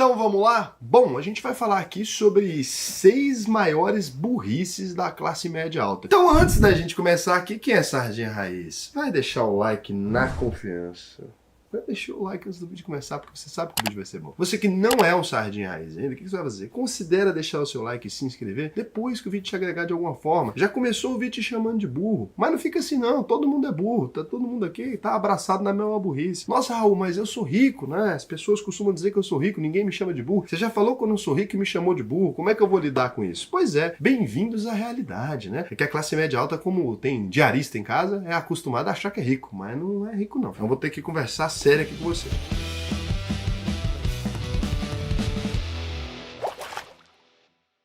Então vamos lá? Bom, a gente vai falar aqui sobre 6 maiores burrices da classe média alta. Então antes da gente começar aqui, quem é Sardinha Raiz? Vai deixar o like na confiança. Vai deixar o like antes do vídeo começar, porque você sabe que o vídeo vai ser bom. Você que não é um Sardinha Raiz ainda, o que você vai fazer? Considera deixar o seu like e se inscrever depois que o vídeo te agregar de alguma forma. Já começou o vídeo te chamando de burro, mas não fica assim não, todo mundo é burro, tá todo mundo aqui, tá abraçado na mesma burrice. Nossa, Raul, mas eu sou rico, né? As pessoas costumam dizer que eu sou rico, ninguém me chama de burro. Você já falou que eu não sou rico e me chamou de burro, como é que eu vou lidar com isso? Pois é, bem-vindos à realidade, né? É que a classe média alta, como tem diarista em casa, é acostumada a achar que é rico, mas não é rico não. Então eu vou ter que conversar sério aqui com você.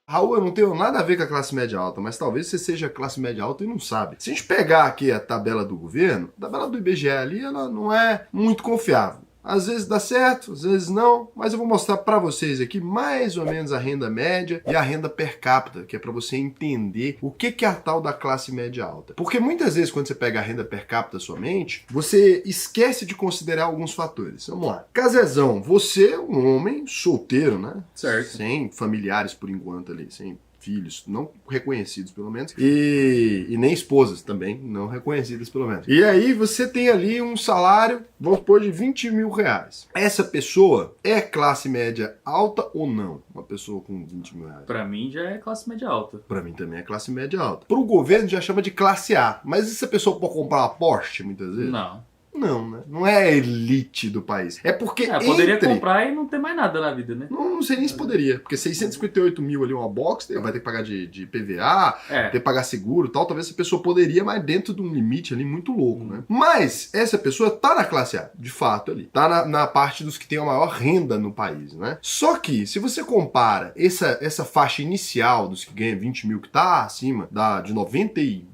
Raul, eu não tenho nada a ver com a classe média alta, mas talvez você seja classe média alta e não sabe. Se a gente pegar aqui a tabela do governo, a tabela do IBGE ali, ela não é muito confiável. Às vezes dá certo, às vezes não, mas eu vou mostrar para vocês aqui mais ou menos a renda média e a renda per capita, que é para você entender o que é a tal da classe média alta. Porque muitas vezes quando você pega a renda per capita somente, você esquece de considerar alguns fatores. Vamos lá. Casezão, você é um homem solteiro, né? Certo. Sem familiares por enquanto ali, sem filhos, não reconhecidos pelo menos, e nem esposas também, não reconhecidas pelo menos. E aí você tem ali um salário, vamos supor, de 20 mil reais. Essa pessoa é classe média alta ou não? Uma pessoa com 20 mil reais. Pra mim já é classe média alta. Pra mim também é classe média alta. Pro governo já chama de classe A, mas essa pessoa pode comprar uma Porsche muitas vezes? Não. Não, né? Não é a elite do país. É porque poderia comprar e não ter mais nada na vida, né? Não sei nem se poderia, porque 658 mil ali uma box, vai ter que pagar de PVA, ter que pagar seguro e tal, talvez essa pessoa poderia, mas dentro de um limite ali muito louco, né? Mas essa pessoa tá na classe A, de fato ali, tá na parte dos que tem a maior renda no país, né? Só que, se você compara essa faixa inicial dos que ganham 20 mil, que tá acima de 93%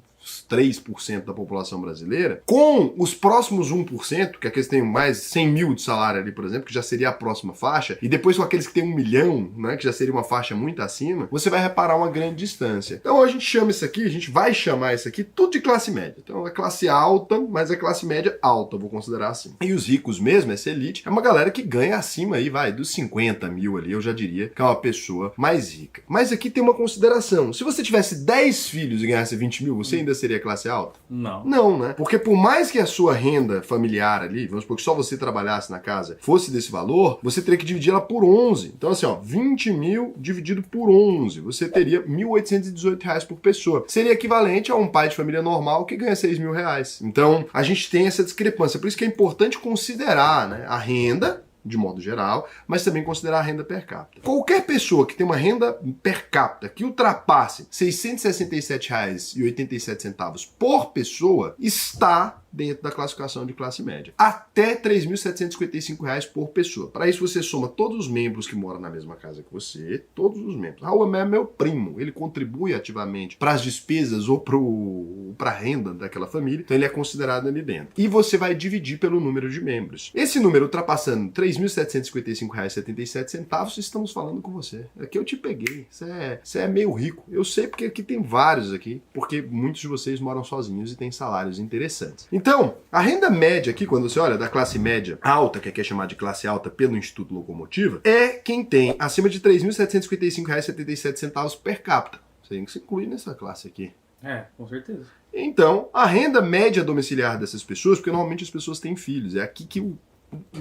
da população brasileira, com os próximos 1%, que é aqueles que têm mais 100 mil de salário ali, por exemplo, que já seria a próxima faixa, e depois com aqueles que têm 1 milhão, né, que já seria uma faixa muito acima, você vai reparar uma grande distância. Então a gente chama isso aqui, a gente vai chamar isso aqui tudo de classe média. Então é classe alta, mas é classe média alta, eu vou considerar assim. E os ricos mesmo, essa elite, é uma galera que ganha acima aí, dos 50 mil ali, eu já diria que é uma pessoa mais rica. Mas aqui tem uma consideração. Se você tivesse 10 filhos e ganhasse 20 mil, você ainda seria classe alta? Não. Não, né? Porque por mais que a sua renda familiar ali, vamos supor que só você trabalhasse na casa, fosse desse valor, você teria que dividir ela por 11. Então assim, 20 mil dividido por 11, você teria R$ 1.818 por pessoa. Seria equivalente a um pai de família normal que ganha 6 mil reais. Então, a gente tem essa discrepância. Por isso que é importante considerar, né, a renda, de modo geral, mas também considerar a renda per capita. Qualquer pessoa que tem uma renda per capita que ultrapasse R$ 667,87 por pessoa está dentro da classificação de classe média. Até R$ 3.755 por pessoa. Para isso você soma todos os membros que moram na mesma casa que você, todos os membros. Raul é meu primo, ele contribui ativamente para as despesas ou para a renda daquela família, então ele é considerado ali dentro. E você vai dividir pelo número de membros. Esse número ultrapassando R$ 3.755,77, estamos falando com você. Aqui eu te peguei, você é meio rico. Eu sei porque aqui tem vários aqui, porque muitos de vocês moram sozinhos e têm salários interessantes. Então, a renda média aqui, quando você olha da classe média alta, que é chamada de classe alta pelo Instituto Locomotiva, é quem tem acima de R$ 3.755,77 per capita. Você tem que se incluir nessa classe aqui. Com certeza. Então, a renda média domiciliar dessas pessoas, porque normalmente as pessoas têm filhos, é aqui que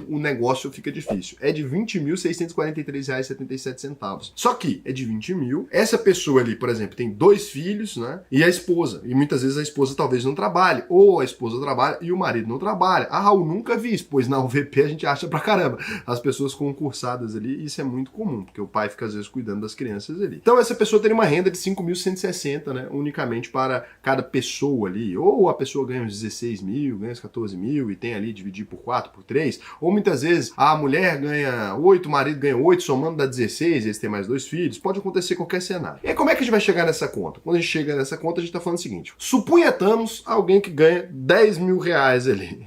o negócio fica difícil. É de R$ 20.643,77. Só que é de 20 mil. Essa pessoa ali, por exemplo, tem 2 filhos, né? E a esposa. E muitas vezes a esposa talvez não trabalhe. Ou a esposa trabalha e o marido não trabalha. Ah, Raul, nunca vi isso. Pois na UVP a gente acha pra caramba. As pessoas concursadas ali, isso é muito comum, porque o pai fica às vezes cuidando das crianças ali. Então essa pessoa teria uma renda de 5.160, né? Unicamente para cada pessoa ali. Ou a pessoa ganha uns 16 mil, ganha uns 14 mil e tem ali dividir por 4, por 3. Ou muitas vezes a mulher ganha 8, o marido ganha 8, somando dá 16, eles têm mais 2 filhos. Pode acontecer qualquer cenário. E aí, como é que a gente vai chegar nessa conta? Quando a gente chega nessa conta, a gente está falando o seguinte: supunhetamos alguém que ganha 10 mil reais ali.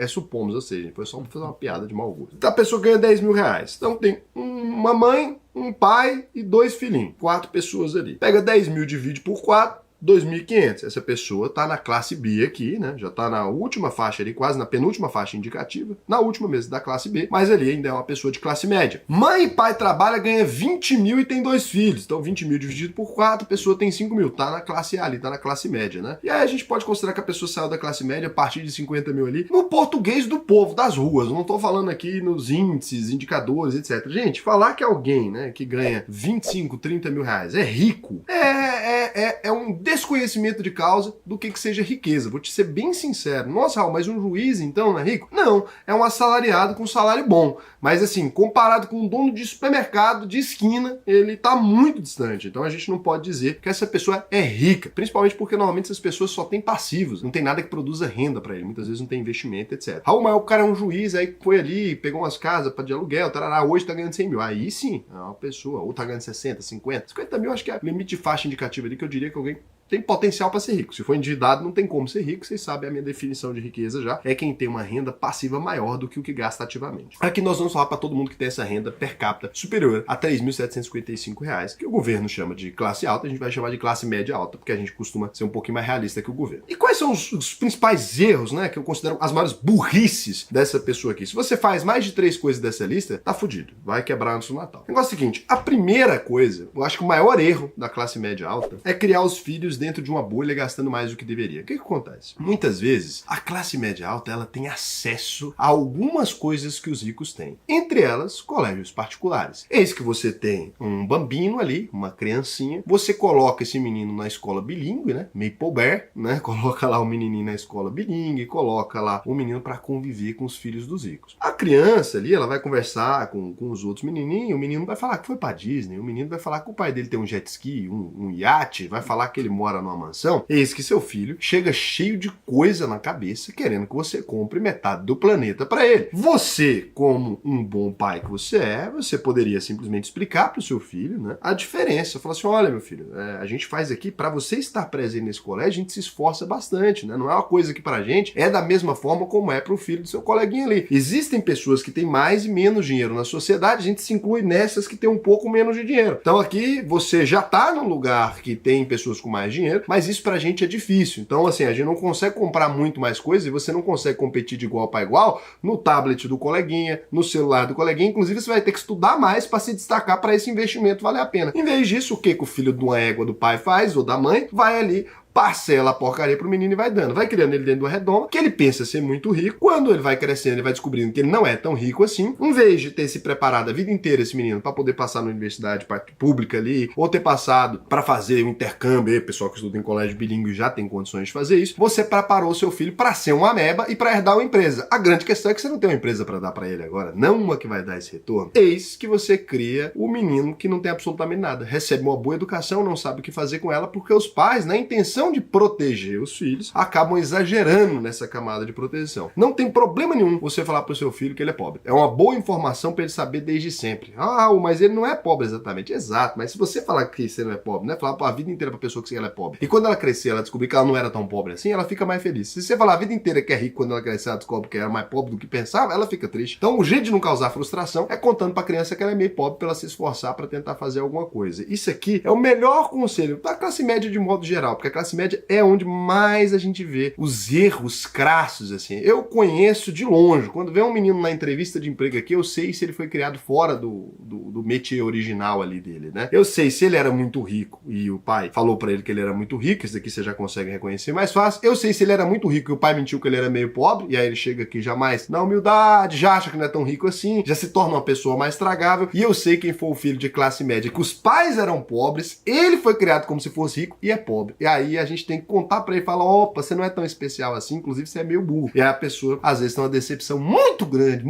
Supomos, ou seja, foi só para fazer uma piada de mau gosto. Então a pessoa ganha 10 mil reais. Então tem uma mãe, um pai e 2 filhinhos. 4 pessoas ali. Pega 10 mil, divide por 4. 2.500. Essa pessoa tá na classe B aqui, né? Já tá na última faixa ali, quase na penúltima faixa indicativa, na última mesmo da classe B, mas ali ainda é uma pessoa de classe média. Mãe e pai trabalha, ganha 20 mil e tem 2 filhos. Então 20 mil dividido por 4, a pessoa tem 5 mil. Tá na classe A ali, tá na classe média, né? E aí a gente pode considerar que a pessoa saiu da classe média a partir de 50 mil ali, no português do povo, das ruas. Não tô falando aqui nos índices, indicadores, etc. Gente, falar que alguém, né, que ganha 25, 30 mil reais é rico, é um desconhecimento de causa do que seja riqueza. Vou te ser bem sincero. Nossa, Raul, mas um juiz então não é rico? Não, é um assalariado com salário bom. Mas assim, comparado com um dono de supermercado de esquina, ele tá muito distante. Então a gente não pode dizer que essa pessoa é rica, principalmente porque normalmente essas pessoas só têm passivos, não tem nada que produza renda para ele, muitas vezes não tem investimento, etc. Raul, mas o cara é um juiz, aí foi ali, pegou umas casas de aluguel, tarará, hoje tá ganhando 100 mil. Aí sim, é uma pessoa, ou tá ganhando 60, 50, 50 mil, acho que é o limite de faixa indicativa ali que eu diria que alguém tem potencial para ser rico. Se for endividado, não tem como ser rico. Vocês sabem a minha definição de riqueza já. É quem tem uma renda passiva maior do que o que gasta ativamente. Aqui nós vamos falar para todo mundo que tem essa renda per capita superior a R$ 3.755, que o governo chama de classe alta, a gente vai chamar de classe média alta, porque a gente costuma ser um pouquinho mais realista que o governo. E quais são os principais erros, né, que eu considero as maiores burrices dessa pessoa aqui? Se você faz mais de 3 coisas dessa lista, tá fudido. Vai quebrar antes do Natal. O negócio é o seguinte, a primeira coisa, eu acho que o maior erro da classe média alta é criar os filhos dentro de uma bolha gastando mais do que deveria. O que acontece? Muitas vezes, a classe média alta ela tem acesso a algumas coisas que os ricos têm. Entre elas, colégios particulares. Eis que você tem um bambino ali, uma criancinha, você coloca esse menino na escola bilíngue, né? Maple Bear, né? Coloca lá o menininho na escola bilíngue, coloca lá o menino para conviver com os filhos dos ricos. A criança ali, ela vai conversar com os outros menininhos, o menino vai falar que foi pra Disney, o menino vai falar que o pai dele tem um jet ski, um iate, vai falar que ele mora numa mansão. Eis que seu filho chega cheio de coisa na cabeça, querendo que você compre metade do planeta para ele. Você, como um bom pai que você é, você poderia simplesmente explicar pro seu filho, né, a diferença. Falar assim, olha meu filho, a gente faz aqui, para você estar presente nesse colégio, a gente se esforça bastante, né? Não é uma coisa que pra gente é da mesma forma como é pro filho do seu coleguinha ali. Existem pessoas que têm mais e menos dinheiro na sociedade, a gente se inclui nessas que têm um pouco menos de dinheiro. Então aqui você já tá num lugar que tem pessoas com mais dinheiro, mas isso pra gente é difícil. Então assim, a gente não consegue comprar muito mais coisas e você não consegue competir de igual para igual no tablet do coleguinha, no celular do coleguinha. Inclusive você vai ter que estudar mais para se destacar para esse investimento valer a pena. Em vez disso, o que o filho de uma égua do pai faz ou da mãe? Vai ali, parcela a porcaria pro menino e vai dando. Vai criando ele dentro de uma redoma, que ele pensa ser muito rico. Quando ele vai crescendo, ele vai descobrindo que ele não é tão rico assim. Em vez de ter se preparado a vida inteira esse menino para poder passar na universidade pública ali, ou ter passado para fazer um intercâmbio, o pessoal que estuda em colégio bilíngue já tem condições de fazer isso, você preparou o seu filho para ser uma ameba e para herdar uma empresa. A grande questão é que você não tem uma empresa para dar para ele agora, não uma que vai dar esse retorno. Eis que você cria o menino que não tem absolutamente nada. Recebe uma boa educação, não sabe o que fazer com ela, porque os pais, na intenção de proteger os filhos, acabam exagerando nessa camada de proteção. Não tem problema nenhum você falar pro seu filho que ele é pobre. É uma boa informação para ele saber desde sempre. Ah, mas ele não é pobre exatamente. Exato, mas se você falar que você não é pobre, né? Falar a vida inteira pra pessoa que ela é pobre. E quando ela crescer, ela descobrir que ela não era tão pobre assim, ela fica mais feliz. Se você falar a vida inteira que é rico, quando ela crescer, ela descobre que era mais pobre do que pensava, ela fica triste. Então o jeito de não causar frustração é contando pra criança que ela é meio pobre pra ela se esforçar pra tentar fazer alguma coisa. Isso aqui é o melhor conselho pra classe média de modo geral, porque a classe média é onde mais a gente vê os erros crassos, assim. Eu conheço de longe. Quando vem um menino na entrevista de emprego aqui, eu sei se ele foi criado fora do métier original ali dele, né? Eu sei se ele era muito rico e o pai falou pra ele que ele era muito rico, isso daqui você já consegue reconhecer mais fácil. Eu sei se ele era muito rico e o pai mentiu que ele era meio pobre, e aí ele chega aqui já mais na humildade, já acha que não é tão rico assim, já se torna uma pessoa mais tragável. E eu sei quem foi o filho de classe média, que os pais eram pobres, ele foi criado como se fosse rico e é pobre. E aí a gente tem que contar pra ele, falar, opa, você não é tão especial assim, inclusive você é meio burro. E aí a pessoa, às vezes, tem uma decepção muito grande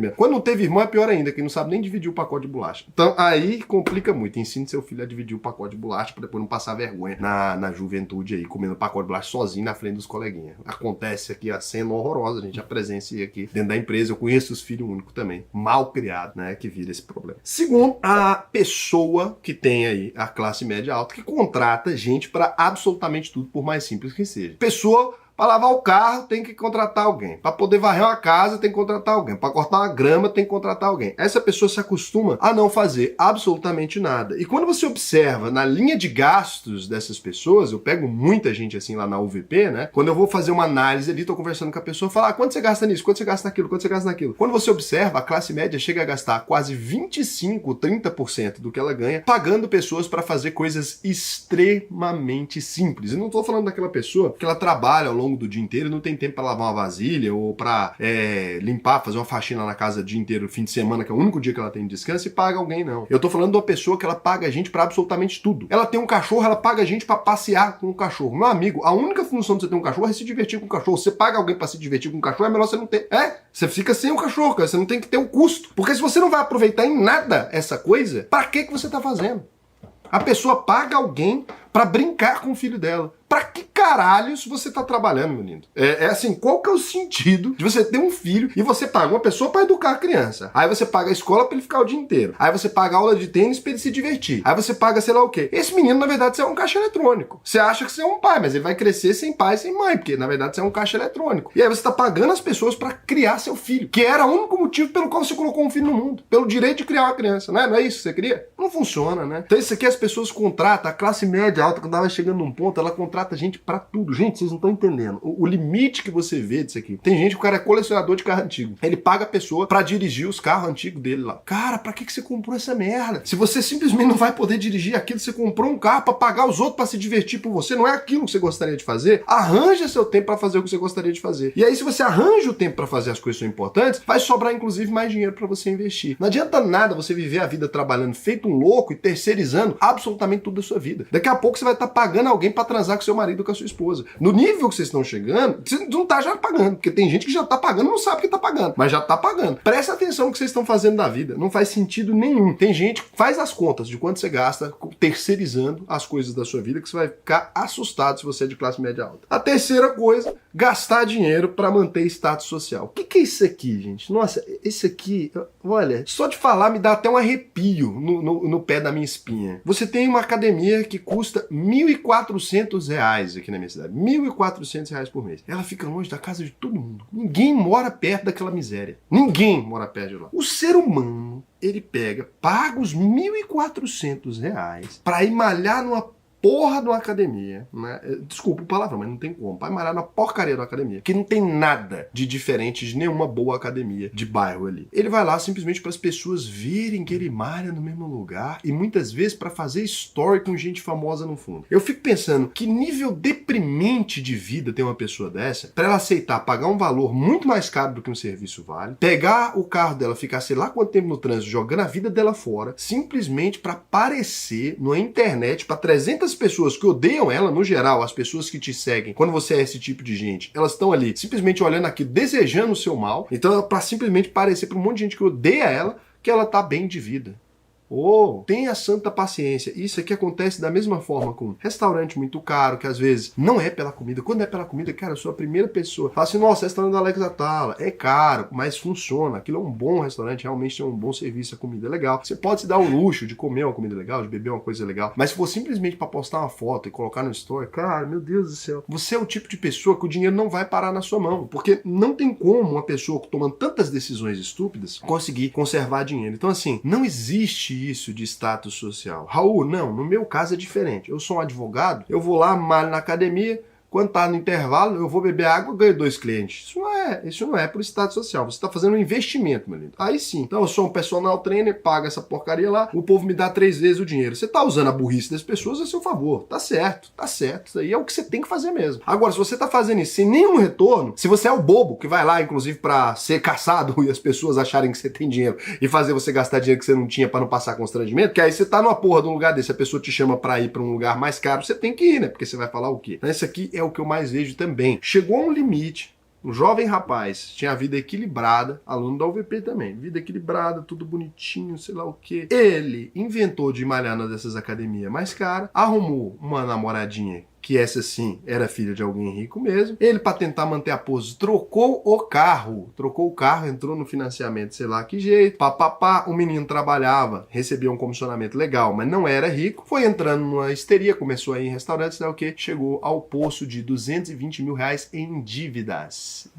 mesmo. Quando não teve irmão é pior ainda, que não sabe nem dividir o pacote de bolacha. Então aí complica muito. Ensine seu filho a dividir o pacote de bolacha pra depois não passar vergonha na juventude aí, comendo pacote de bolacha sozinho na frente dos coleguinhas. Acontece aqui a cena horrorosa, a gente já presencia aqui dentro da empresa. Eu conheço os filhos únicos também, mal criado, né, que vira esse problema. Segundo, a pessoa que tem aí a classe média alta, que contrata gente pra absolutamente tudo, por mais simples que seja. Pessoa Pra lavar o carro tem que contratar alguém. Pra poder varrer uma casa tem que contratar alguém. Pra cortar uma grama tem que contratar alguém. Essa pessoa se acostuma a não fazer absolutamente nada. E quando você observa na linha de gastos dessas pessoas, eu pego muita gente assim lá na UVP, né? Quando eu vou fazer uma análise ali, tô conversando com a pessoa, falo, quanto você gasta nisso? Quanto você gasta naquilo? Quanto você gasta naquilo? Quando você observa, a classe média chega a gastar quase 25, 30% do que ela ganha pagando pessoas para fazer coisas extremamente simples. Eu não tô falando daquela pessoa que ela trabalha ao longo do dia inteiro e não tem tempo para lavar uma vasilha ou para limpar, fazer uma faxina na casa o dia inteiro, fim de semana, que é o único dia que ela tem de descanso, e paga alguém, não. Eu tô falando de uma pessoa que ela paga a gente para absolutamente tudo. Ela tem um cachorro, ela paga a gente para passear com o cachorro. Meu amigo, a única função de você ter um cachorro é se divertir com o cachorro. Você paga alguém para se divertir com o cachorro, é melhor você não ter. Você fica sem o cachorro, cara. Você não tem que ter o custo. Porque se você não vai aproveitar em nada essa coisa, para que você tá fazendo? A pessoa paga alguém para brincar com o filho dela. Pra que caralhos você tá trabalhando, meu lindo? Assim, qual que é o sentido de você ter um filho e você paga uma pessoa para educar a criança? Aí você paga a escola para ele ficar o dia inteiro. Aí você paga a aula de tênis para ele se divertir. Aí você paga sei lá o quê. Esse menino, na verdade, você é um caixa eletrônico. Você acha que você é um pai, mas ele vai crescer sem pai e sem mãe, porque na verdade você é um caixa eletrônico. E aí você tá pagando as pessoas para criar seu filho, que era o único motivo pelo qual você colocou um filho no mundo. Pelo direito de criar uma criança, né? Não é isso que você queria? Não funciona, né? Então isso aqui as pessoas contratam, a classe média alta, quando ela vai chegando num ponto, ela contrata gente pra tudo. Gente, vocês não estão entendendo. O limite que você vê disso aqui. Tem gente que o cara é colecionador de carro antigo. Ele paga a pessoa pra dirigir os carros antigos dele lá. Cara, pra que você comprou essa merda? Se você simplesmente não vai poder dirigir aquilo, você comprou um carro pra pagar os outros pra se divertir por você, não é aquilo que você gostaria de fazer, arranja seu tempo pra fazer o que você gostaria de fazer. E aí, se você arranja o tempo pra fazer as coisas que são importantes, vai sobrar, inclusive, mais dinheiro pra você investir. Não adianta nada você viver a vida trabalhando feito um louco e terceirizando absolutamente tudo da sua vida. Daqui a pouco você vai estar pagando alguém pra transar com seu marido ou com a sua esposa. No nível que vocês estão chegando, você não tá já pagando, porque tem gente que já tá pagando e não sabe que tá pagando, mas já tá pagando. Presta atenção no que vocês estão fazendo da vida, não faz sentido nenhum. Tem gente que faz as contas de quanto você gasta terceirizando as coisas da sua vida, que você vai ficar assustado se você é de classe média alta. A terceira coisa, gastar dinheiro para manter status social. O que é isso aqui, gente? Nossa, esse aqui, olha, só de falar me dá até um arrepio no pé da minha espinha. Você tem uma academia que custa R$1.400 aqui na minha cidade. R$1.400 por mês. Ela fica longe da casa de todo mundo. Ninguém mora perto daquela miséria. Ninguém mora perto de lá. O ser humano, ele paga os R$1.400 para ir malhar numa porra de uma academia, né? Desculpa o palavrão, mas não tem como. Vai malhar na porcaria da academia, que não tem nada de diferente de nenhuma boa academia de bairro ali. Ele vai lá simplesmente para as pessoas verem que ele malha no mesmo lugar e muitas vezes para fazer story com gente famosa no fundo. Eu fico pensando que nível deprimente de vida tem uma pessoa dessa para ela aceitar pagar um valor muito mais caro do que um serviço vale, pegar o carro dela, ficar sei lá quanto tempo no trânsito, jogando a vida dela fora, simplesmente para aparecer na internet para 300 pessoas que odeiam ela, no geral, as pessoas que te seguem, quando você é esse tipo de gente, elas estão ali simplesmente olhando aqui, desejando o seu mal. Então é para simplesmente parecer para um monte de gente que odeia ela, que ela tá bem de vida. Tenha santa paciência. Isso aqui acontece da mesma forma com um restaurante muito caro, que às vezes não é pela comida. Quando é pela comida, cara, eu sou a primeira pessoa. Fala assim, nossa, restaurante da Alex Atala é caro, mas funciona. Aquilo é um bom restaurante, realmente tem um bom serviço, a comida é legal. Você pode se dar o luxo de comer uma comida legal, de beber uma coisa legal, mas se for simplesmente para postar uma foto e colocar no story, cara, meu Deus do céu, você é o tipo de pessoa que o dinheiro não vai parar na sua mão, porque não tem como uma pessoa tomando tantas decisões estúpidas conseguir conservar dinheiro. Então assim, não existe isso de status social. Raul, não, no meu caso é diferente. Eu sou um advogado, eu vou lá, malho na academia, quando tá no intervalo, eu vou beber água e ganho 2 clientes. Isso não é pro status social. Você tá fazendo um investimento, meu lindo. Aí sim. Então eu sou um personal trainer, paga essa porcaria lá, o povo me dá 3 vezes o dinheiro. Você tá usando a burrice das pessoas a seu favor. Tá certo, tá certo. Isso aí é o que você tem que fazer mesmo. Agora, se você tá fazendo isso sem nenhum retorno, se você é o bobo que vai lá, inclusive, pra ser caçado e as pessoas acharem que você tem dinheiro e fazer você gastar dinheiro que você não tinha pra não passar constrangimento, que aí você tá numa porra de um lugar desse, a pessoa te chama pra ir pra um lugar mais caro, você tem que ir, né? Porque você vai falar o quê? Isso aqui é o que eu mais vejo também. Chegou a um limite, um jovem rapaz, tinha a vida equilibrada, aluno da UVP também, vida equilibrada, tudo bonitinho, sei lá o quê. Ele inventou de malhar numa dessas academias mais caras, arrumou uma namoradinha que essa sim era filha de alguém rico mesmo. Ele, para tentar manter a pose, trocou o carro, entrou no financiamento, sei lá que jeito, papapá, o menino trabalhava, recebia um comissionamento legal, mas não era rico, foi entrando numa histeria, começou a ir em restaurantes, sei lá o que, chegou ao poço de 220 mil reais em dívidas.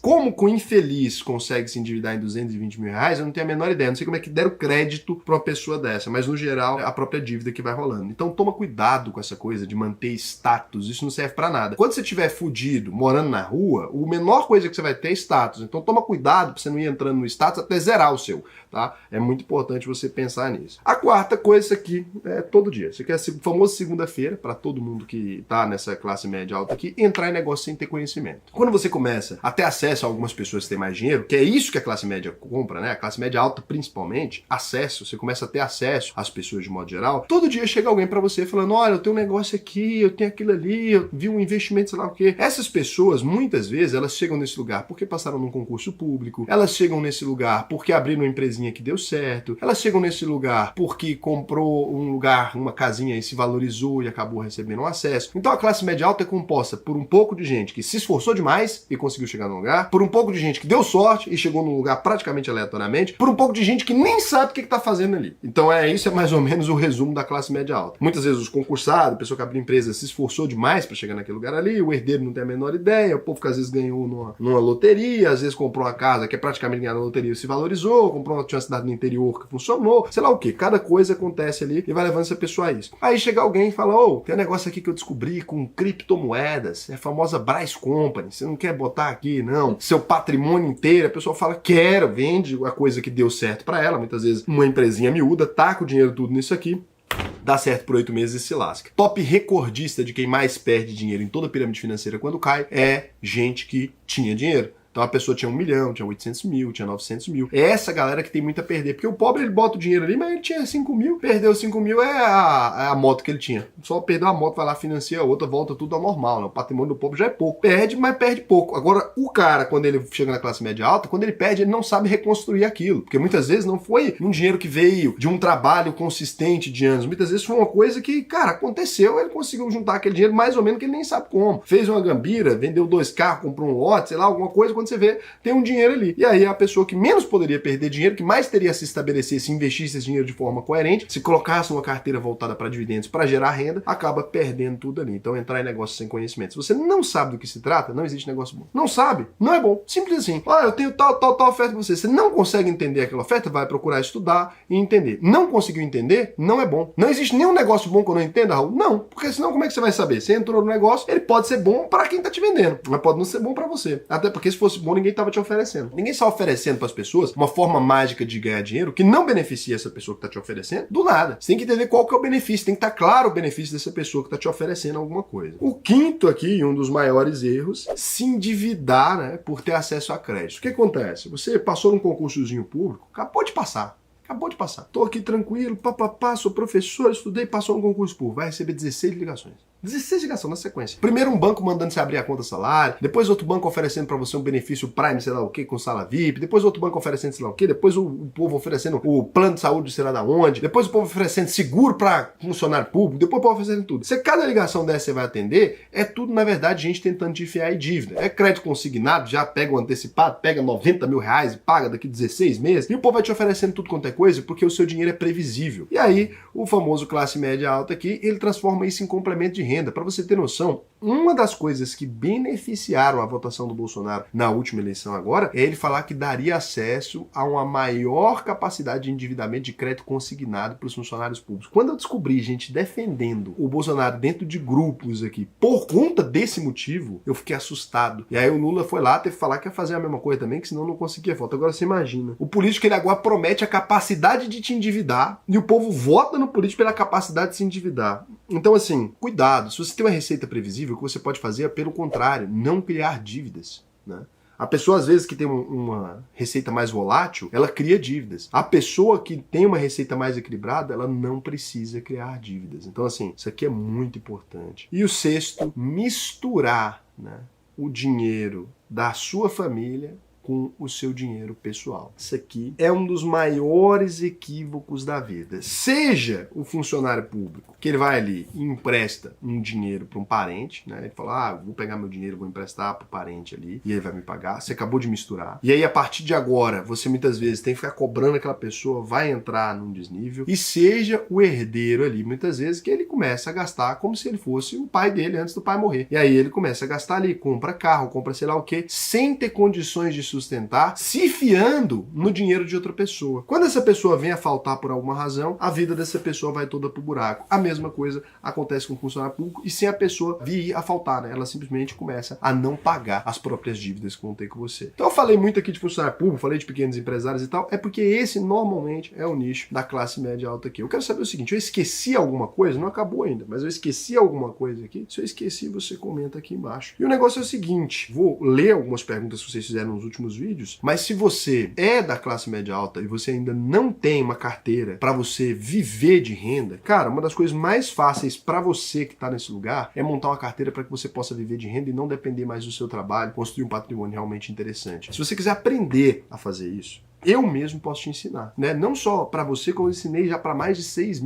Como que o infeliz consegue se endividar em 220 mil reais? Eu não tenho a menor ideia, não sei como é que deram crédito para uma pessoa dessa, mas no geral é a própria dívida que vai rolando. Então toma cuidado com essa coisa de manter status, isso não serve pra nada. Quando você estiver fudido, morando na rua, a menor coisa que você vai ter é status. Então toma cuidado pra você não ir entrando no status até zerar o seu, tá? É muito importante você pensar nisso. A quarta coisa, isso aqui é todo dia. Isso aqui é o famoso segunda-feira, pra todo mundo que tá nessa classe média alta aqui, entrar em negócio sem ter conhecimento. Quando você começa a ter acesso a algumas pessoas que têm mais dinheiro, que é isso que a classe média compra, né? A classe média alta principalmente, acesso, você começa a ter acesso às pessoas de modo geral, todo dia chega alguém pra você falando, olha, eu tenho um negócio aqui, eu tenho aquilo ali, eu vi um investimento, sei lá o quê. Essas pessoas, muitas vezes, elas chegam nesse lugar porque passaram num concurso público, elas chegam nesse lugar porque abriram uma empresinha que deu certo, elas chegam nesse lugar porque comprou um lugar, uma casinha e se valorizou e acabou recebendo um acesso. Então a classe média alta é composta por um pouco de gente que se esforçou demais e conseguiu chegar no lugar, por um pouco de gente que deu sorte e chegou num lugar praticamente aleatoriamente, por um pouco de gente que nem sabe o que tá fazendo ali. Então isso é mais ou menos o resumo da classe média alta. Muitas vezes os concursados, a pessoa que abriu empresa se esforçou demais para chegar naquele lugar ali, o herdeiro não tem a menor ideia, o povo que às vezes ganhou numa loteria, às vezes comprou uma casa que é praticamente ganhar na loteria e se valorizou, comprou uma cidade no interior que funcionou, sei lá o que, cada coisa acontece ali e vai levando essa pessoa a isso. Aí chega alguém e fala, tem um negócio aqui que eu descobri com criptomoedas, é a famosa Bryce Company, você não quer botar aqui, não, seu patrimônio inteiro, a pessoa fala, quero, vende a coisa que deu certo para ela, muitas vezes uma empresinha miúda, taca o dinheiro tudo nisso aqui, dá certo por 8 meses e se lasca. Top recordista de quem mais perde dinheiro em toda a pirâmide financeira quando cai é gente que tinha dinheiro. Então a pessoa tinha 1 milhão, tinha 800 mil, tinha 900 mil. É essa galera que tem muito a perder. Porque o pobre, ele bota o dinheiro ali, mas ele tinha 5 mil. Perdeu 5 mil é a moto que ele tinha. Só perdeu a moto, vai lá, financia a outra, volta tudo ao normal, né? O patrimônio do pobre já é pouco. Perde, mas perde pouco. Agora, o cara, quando ele chega na classe média alta, quando ele perde, ele não sabe reconstruir aquilo. Porque muitas vezes não foi um dinheiro que veio de um trabalho consistente de anos. Muitas vezes foi uma coisa que, cara, aconteceu, ele conseguiu juntar aquele dinheiro mais ou menos que ele nem sabe como. Fez uma gambira, vendeu 2 carros, comprou um lote, sei lá, alguma coisa, quando você vê, tem um dinheiro ali. E aí a pessoa que menos poderia perder dinheiro, que mais teria se estabelecer, se investisse esse dinheiro de forma coerente, se colocasse uma carteira voltada para dividendos, para gerar renda, acaba perdendo tudo ali. Então entrar em negócio sem conhecimento. Se você não sabe do que se trata, não existe negócio bom. Não sabe, não é bom. Simples assim. Eu tenho tal oferta para você. Você não consegue entender aquela oferta, vai procurar estudar e entender. Não conseguiu entender, não é bom. Não existe nenhum negócio bom que eu não entenda, Raul? Não. Porque senão como é que você vai saber? Você entrou no negócio, ele pode ser bom para quem tá te vendendo, mas pode não ser bom para você. Até porque se fosse bom, ninguém tava te oferecendo. Ninguém está oferecendo para as pessoas uma forma mágica de ganhar dinheiro que não beneficia essa pessoa que está te oferecendo do nada. Você tem que entender qual que é o benefício, tem que estar claro o benefício dessa pessoa que está te oferecendo alguma coisa. O quinto aqui, um dos maiores erros, se endividar, né, por ter acesso a crédito. O que acontece? Você passou num concursozinho público, acabou de passar. Tô aqui tranquilo, sou professor, estudei, passou no concurso público. Vai receber 16 ligações. 16 ligações na sequência. Primeiro um banco mandando você abrir a conta salário, depois outro banco oferecendo para você um benefício Prime, sei lá o que, com sala VIP, depois outro banco oferecendo sei lá o que, depois o povo oferecendo o plano de saúde sei lá da onde, depois o povo oferecendo seguro para funcionário público, depois o povo oferecendo tudo. Se cada ligação dessa você vai atender, é tudo, na verdade, gente tentando te enfiar em dívida. É crédito consignado, já pega o antecipado, pega 90 mil reais e paga daqui 16 meses, e o povo vai te oferecendo tudo quanto é coisa, porque o seu dinheiro é previsível. E aí, o famoso classe média alta aqui, ele transforma isso em complemento de renda. Para você ter noção, uma das coisas que beneficiaram a votação do Bolsonaro na última eleição agora é ele falar que daria acesso a uma maior capacidade de endividamento de crédito consignado para os funcionários públicos. Quando eu descobri gente defendendo o Bolsonaro dentro de grupos aqui, por conta desse motivo, eu fiquei assustado. E aí o Lula foi lá, teve que falar que ia fazer a mesma coisa também, que senão não conseguia voto. Agora você imagina, o político ele agora promete a capacidade de te endividar e o povo vota no político pela capacidade de se endividar. Então assim, cuidado, se você tem uma receita previsível, o que você pode fazer é, pelo contrário, não criar dívidas, né? A pessoa, às vezes, que tem uma receita mais volátil, ela cria dívidas. A pessoa que tem uma receita mais equilibrada, ela não precisa criar dívidas. Então, assim, isso aqui é muito importante. E o sexto, misturar, né, o dinheiro da sua família com o seu dinheiro pessoal. Isso aqui é um dos maiores equívocos da vida. Seja o funcionário público, que ele vai ali e empresta um dinheiro para um parente, né? Ele fala, vou pegar meu dinheiro, vou emprestar para o parente ali, e ele vai me pagar. Você acabou de misturar. E aí, a partir de agora, você muitas vezes tem que ficar cobrando aquela pessoa, vai entrar num desnível. E seja o herdeiro ali, muitas vezes, que ele começa a gastar como se ele fosse o pai dele antes do pai morrer. E aí ele começa a gastar ali, compra carro, compra sei lá o quê, sem ter condições de sustentar, se fiando no dinheiro de outra pessoa. Quando essa pessoa vem a faltar por alguma razão, a vida dessa pessoa vai toda pro buraco. A mesma coisa acontece com o funcionário público e sem a pessoa vir a faltar, né? Ela simplesmente começa a não pagar as próprias dívidas que vão ter com você. Então eu falei muito aqui de funcionário público, falei de pequenos empresários e tal, é porque esse normalmente é o nicho da classe média alta aqui. Eu quero saber o seguinte, eu esqueci alguma coisa? Não acabou ainda, mas eu esqueci alguma coisa aqui? Se eu esqueci, você comenta aqui embaixo. E o negócio é o seguinte, vou ler algumas perguntas que vocês fizeram nos últimos vídeos, mas se você é da classe média alta e você ainda não tem uma carteira para você viver de renda, cara, uma das coisas mais fáceis para você que está nesse lugar é montar uma carteira para que você possa viver de renda e não depender mais do seu trabalho, construir um patrimônio realmente interessante. Se você quiser aprender a fazer isso, eu mesmo posso te ensinar, né? Não só para você, como eu ensinei já para mais de 7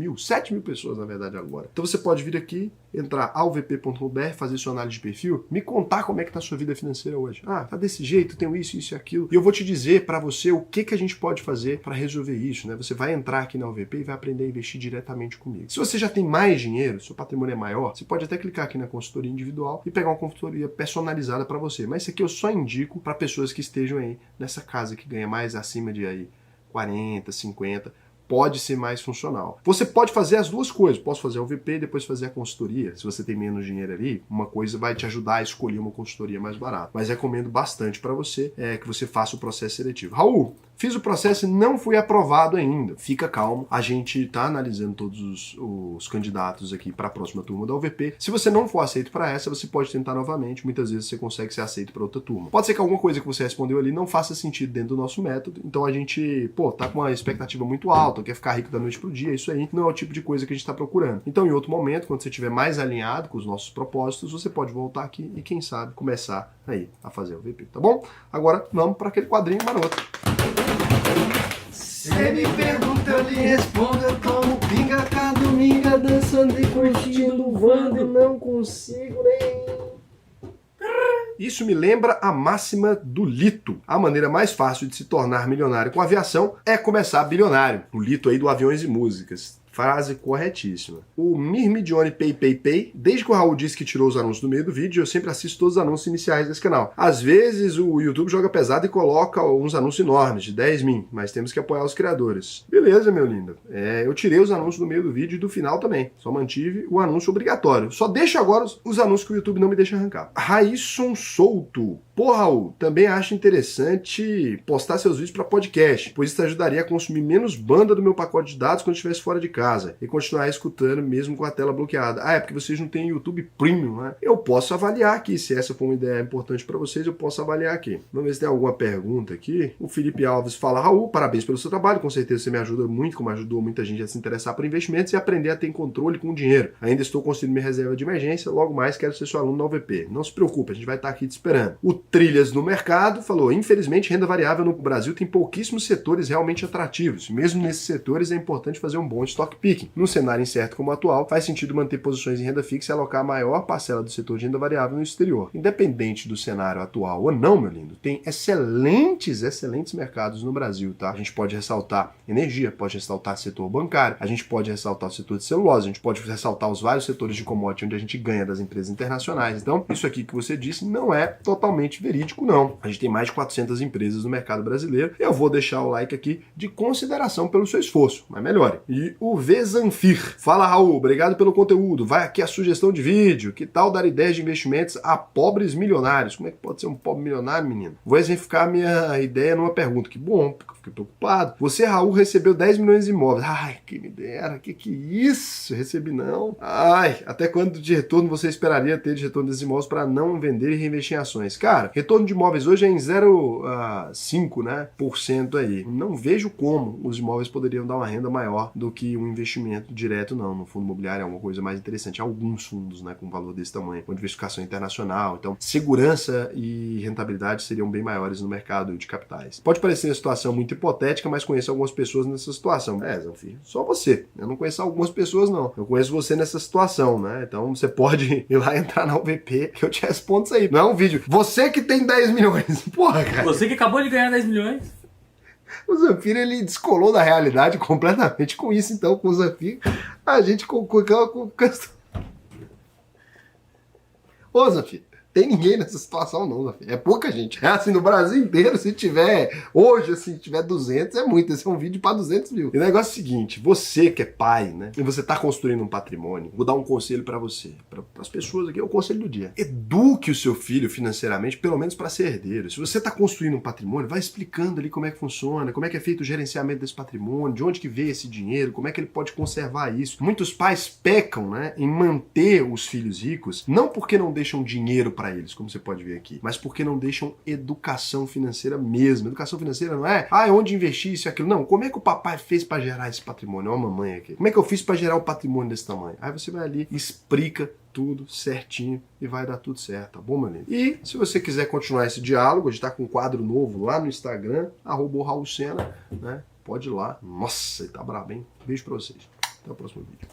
mil pessoas, na verdade, agora. Então você pode vir aqui, entrar alvp.com.br, fazer sua análise de perfil, me contar como é que tá a sua vida financeira hoje. Tá desse jeito, tenho isso, isso e aquilo. E eu vou te dizer para você o que a gente pode fazer para resolver isso, né? Você vai entrar aqui na UVP e vai aprender a investir diretamente comigo. Se você já tem mais dinheiro, seu patrimônio é maior, você pode até clicar aqui na consultoria individual e pegar uma consultoria personalizada para você. Mas isso aqui eu só indico para pessoas que estejam aí nessa casa que ganha mais acima de aí 40, 50, pode ser mais funcional. Você pode fazer as duas coisas, posso fazer a UVP e depois fazer a consultoria. Se você tem menos dinheiro ali, uma coisa vai te ajudar a escolher uma consultoria mais barata. Mas recomendo bastante para você que você faça o processo seletivo. Raul, fiz o processo e não fui aprovado ainda. Fica calmo, a gente está analisando todos os candidatos aqui para a próxima turma da UVP. Se você não for aceito para essa, você pode tentar novamente. Muitas vezes você consegue ser aceito para outra turma. Pode ser que alguma coisa que você respondeu ali não faça sentido dentro do nosso método, então a gente, tá com uma expectativa muito alta, quer ficar rico da noite pro dia, isso aí não é o tipo de coisa que a gente está procurando. Então, em outro momento, quando você estiver mais alinhado com os nossos propósitos, você pode voltar aqui e, quem sabe, começar aí a fazer o VP, tá bom? Agora, vamos para aquele quadrinho maroto. Cê me pergunta, eu lhe respondo, eu tomo pinga, cada domingo, dançando e curtindo o Wanda e não consigo nem... Isso me lembra a máxima do Lito. A maneira mais fácil de se tornar milionário com aviação é começar bilionário. O Lito aí do Aviões e Músicas. Frase corretíssima. O Mirmidione Pay, desde que o Raul disse que tirou os anúncios do meio do vídeo, eu sempre assisto todos os anúncios iniciais desse canal. Às vezes o YouTube joga pesado e coloca uns anúncios enormes, de 10 mil, mas temos que apoiar os criadores. Beleza, meu lindo. Eu tirei os anúncios do meio do vídeo e do final também. Só mantive o anúncio obrigatório. Só deixo agora os anúncios que o YouTube não me deixa arrancar. Raísson Souto. Pô, Raul, também acho interessante postar seus vídeos para podcast, pois isso ajudaria a consumir menos banda do meu pacote de dados quando estivesse fora de casa e continuar escutando mesmo com a tela bloqueada. É porque vocês não têm YouTube Premium, né? Eu posso avaliar aqui, se essa for uma ideia importante para vocês, eu posso avaliar aqui. Vamos ver se tem alguma pergunta aqui. O Felipe Alves fala, Raul, parabéns pelo seu trabalho, com certeza você me ajuda muito, como ajudou muita gente a se interessar por investimentos e aprender a ter controle com o dinheiro. Ainda estou construindo minha reserva de emergência, logo mais quero ser seu aluno na UVP. Não se preocupe, a gente vai estar aqui te esperando. O Trilhas no Mercado falou, infelizmente renda variável no Brasil tem pouquíssimos setores realmente atrativos. Mesmo nesses setores é importante fazer um bom stock picking. Num cenário incerto como o atual, faz sentido manter posições em renda fixa e alocar a maior parcela do setor de renda variável no exterior. Independente do cenário atual ou não, meu lindo, tem excelentes mercados no Brasil, tá? A gente pode ressaltar energia, pode ressaltar setor bancário, a gente pode ressaltar o setor de celulose, a gente pode ressaltar os vários setores de commodity onde a gente ganha das empresas internacionais. Então, isso aqui que você disse não é totalmente verídico, não. A gente tem mais de 400 empresas no mercado brasileiro. Eu vou deixar o like aqui de consideração pelo seu esforço, mas melhore. E o Vezanfir. Fala, Raul, obrigado pelo conteúdo. Vai aqui a sugestão de vídeo. Que tal dar ideias de investimentos a pobres milionários? Como é que pode ser um pobre milionário, menino? Vou exemplificar a minha ideia numa pergunta. Que bom, fiquei preocupado. Você, Raul, recebeu 10 milhões de imóveis. Ai, que me dera, que isso? Recebi não. Ai, até quanto de retorno você esperaria ter de retorno desses imóveis para não vender e reinvestir em ações? Cara, retorno de imóveis hoje é em 0,5%, né, aí. Não vejo como os imóveis poderiam dar uma renda maior do que um investimento direto, não. No fundo imobiliário é uma coisa mais interessante. Alguns fundos, né, com valor desse tamanho, com diversificação internacional. Então, segurança e rentabilidade seriam bem maiores no mercado de capitais. Pode parecer uma situação muito hipotética, mas conheço algumas pessoas nessa situação. Zanfir, só você. Eu não conheço algumas pessoas, não. Eu conheço você nessa situação, né? Então, você pode ir lá entrar na UVP que eu te respondo isso aí. Não é um vídeo. Você que tem 10 milhões. Porra, cara. Você que acabou de ganhar 10 milhões. O Zanfir, ele descolou da realidade completamente com isso. Então, com o Zanfir, a gente... Ô, Zanfir, tem ninguém nessa situação não, Zanfir. É pouca gente. É assim, no Brasil inteiro, se tiver... Hoje, assim, se tiver 200, é muito. Esse é um vídeo para 200 mil. E o negócio é o seguinte, você que é pai, né? E você tá construindo um patrimônio, vou dar um conselho para você. Para as pessoas aqui, é o conselho do dia. Eduque o seu filho financeiramente, pelo menos para ser herdeiro. Se você tá construindo um patrimônio, vai explicando ali como é que funciona, como é que é feito o gerenciamento desse patrimônio, de onde que veio esse dinheiro, como é que ele pode conservar isso. Muitos pais pecam, né, em manter os filhos ricos, não porque não deixam dinheiro para eles, como você pode ver aqui, mas porque não deixam educação financeira mesmo. Educação financeira não é, onde investir isso e aquilo. Não, como é que o papai fez para gerar esse patrimônio? Ó, a mamãe aqui. Como é que eu fiz para gerar um patrimônio desse tamanho? Aí você vai ali, explica tudo certinho e vai dar tudo certo, tá bom, meu lindo? E se você quiser continuar esse diálogo, a gente tá com um quadro novo lá no Instagram, @RaulSena, né? Pode ir lá. Nossa, ele tá brabo, hein? Beijo pra vocês. Até o próximo vídeo.